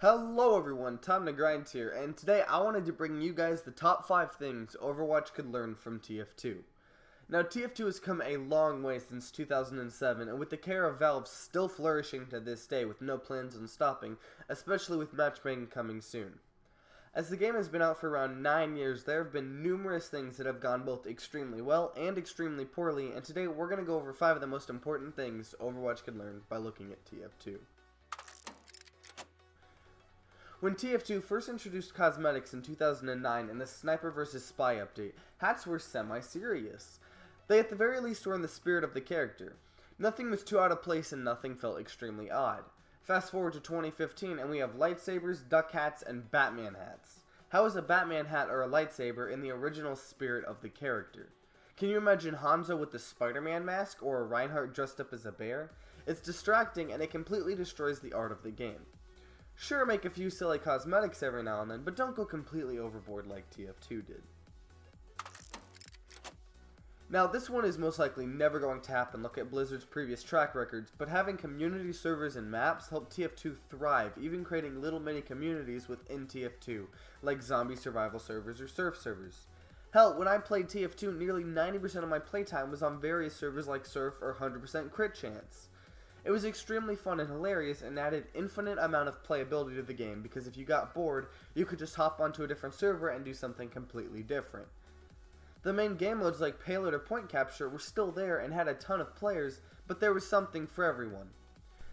Hello everyone, TimeToGrind here, and today I wanted to bring you guys the top 5 things Overwatch could learn from TF2. Now TF2 has come a long way since 2007, and with the care of Valve still flourishing to this day with no plans on stopping, especially with matchmaking coming soon. As the game has been out for around 9 years, there have been numerous things that have gone both extremely well and extremely poorly, and today we're going to go over 5 of the most important things Overwatch could learn by looking at TF2. When TF2 first introduced cosmetics in 2009 in the Sniper vs. Spy update, hats were semi-serious. They at the very least were in the spirit of the character. Nothing was too out of place and nothing felt extremely odd. Fast forward to 2015 and we have lightsabers, duck hats, and Batman hats. How is a Batman hat or a lightsaber in the original spirit of the character? Can you imagine Hanzo with the Spider-Man mask or a Reinhardt dressed up as a bear? It's distracting and it completely destroys the art of the game. Sure, make a few silly cosmetics every now and then, but don't go completely overboard like TF2 did. Now, this one is most likely never going to happen, look at Blizzard's previous track records, but having community servers and maps helped TF2 thrive, even creating little mini communities within TF2, like zombie survival servers or surf servers. Hell, when I played TF2, nearly 90% of my playtime was on various servers like Surf or 100% Crit Chance. It was extremely fun and hilarious and added infinite amount of playability to the game because if you got bored, you could just hop onto a different server and do something completely different. The main game modes like Payload or Point Capture were still there and had a ton of players, but there was something for everyone.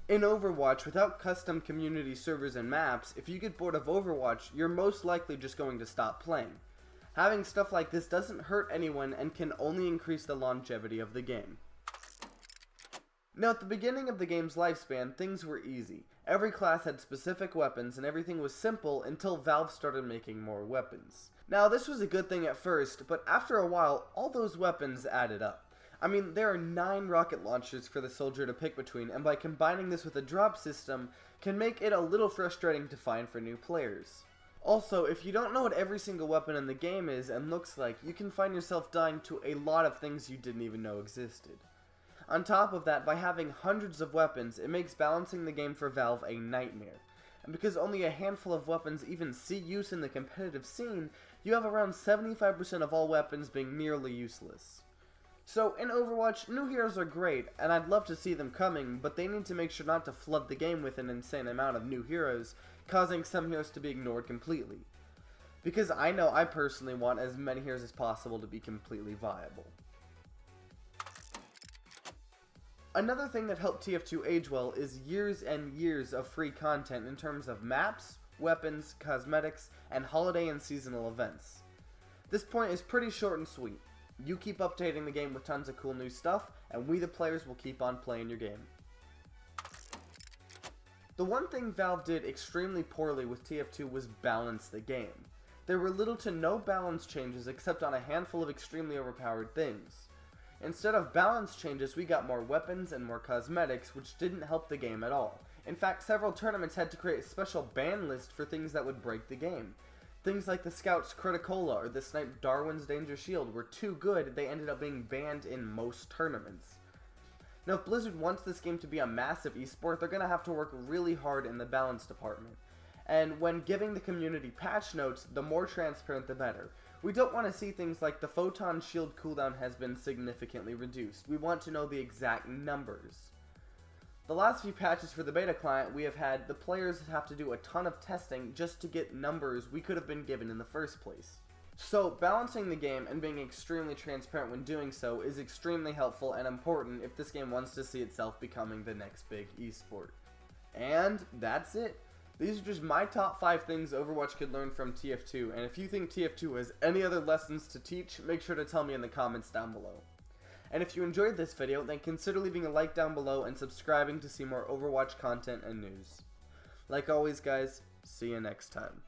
In Overwatch, without custom community servers and maps, if you get bored of Overwatch, you're most likely just going to stop playing. Having stuff like this doesn't hurt anyone and can only increase the longevity of the game. Now, at the beginning of the game's lifespan, things were easy. Every class had specific weapons and everything was simple until Valve started making more weapons. Now, this was a good thing at first, but after a while, all those weapons added up. I mean, there are 9 rocket launchers for the soldier to pick between, and by combining this with a drop system, can make it a little frustrating to find for new players. Also, if you don't know what every single weapon in the game is and looks like, you can find yourself dying to a lot of things you didn't even know existed. On top of that, by having hundreds of weapons, it makes balancing the game for Valve a nightmare. And because only a handful of weapons even see use in the competitive scene, you have around 75% of all weapons being nearly useless. So, in Overwatch, new heroes are great, and I'd love to see them coming, but they need to make sure not to flood the game with an insane amount of new heroes, causing some heroes to be ignored completely. Because I know I personally want as many heroes as possible to be completely viable. Another thing that helped TF2 age well is years and years of free content in terms of maps, weapons, cosmetics, and holiday and seasonal events. This point is pretty short and sweet. You keep updating the game with tons of cool new stuff, and we the players will keep on playing your game. The one thing Valve did extremely poorly with TF2 was balance the game. There were little to no balance changes except on a handful of extremely overpowered things. Instead of balance changes, we got more weapons and more cosmetics, which didn't help the game at all. In fact, several tournaments had to create a special ban list for things that would break the game. Things like the Scout's Criticola or the Snipe Darwin's Danger Shield were too good, they ended up being banned in most tournaments. Now, if Blizzard wants this game to be a massive esport, they're going to have to work really hard in the balance department. And when giving the community patch notes, the more transparent the better. We don't want to see things like the Photon Shield cooldown has been significantly reduced. We want to know the exact numbers. The last few patches for the beta client we have had, the players have to do a ton of testing just to get numbers we could have been given in the first place. So, balancing the game and being extremely transparent when doing so is extremely helpful and important if this game wants to see itself becoming the next big esport. And that's it. These are just my top 5 things Overwatch could learn from TF2, and if you think TF2 has any other lessons to teach, make sure to tell me in the comments down below. And if you enjoyed this video, then consider leaving a like down below and subscribing to see more Overwatch content and news. Like always guys, see you next time.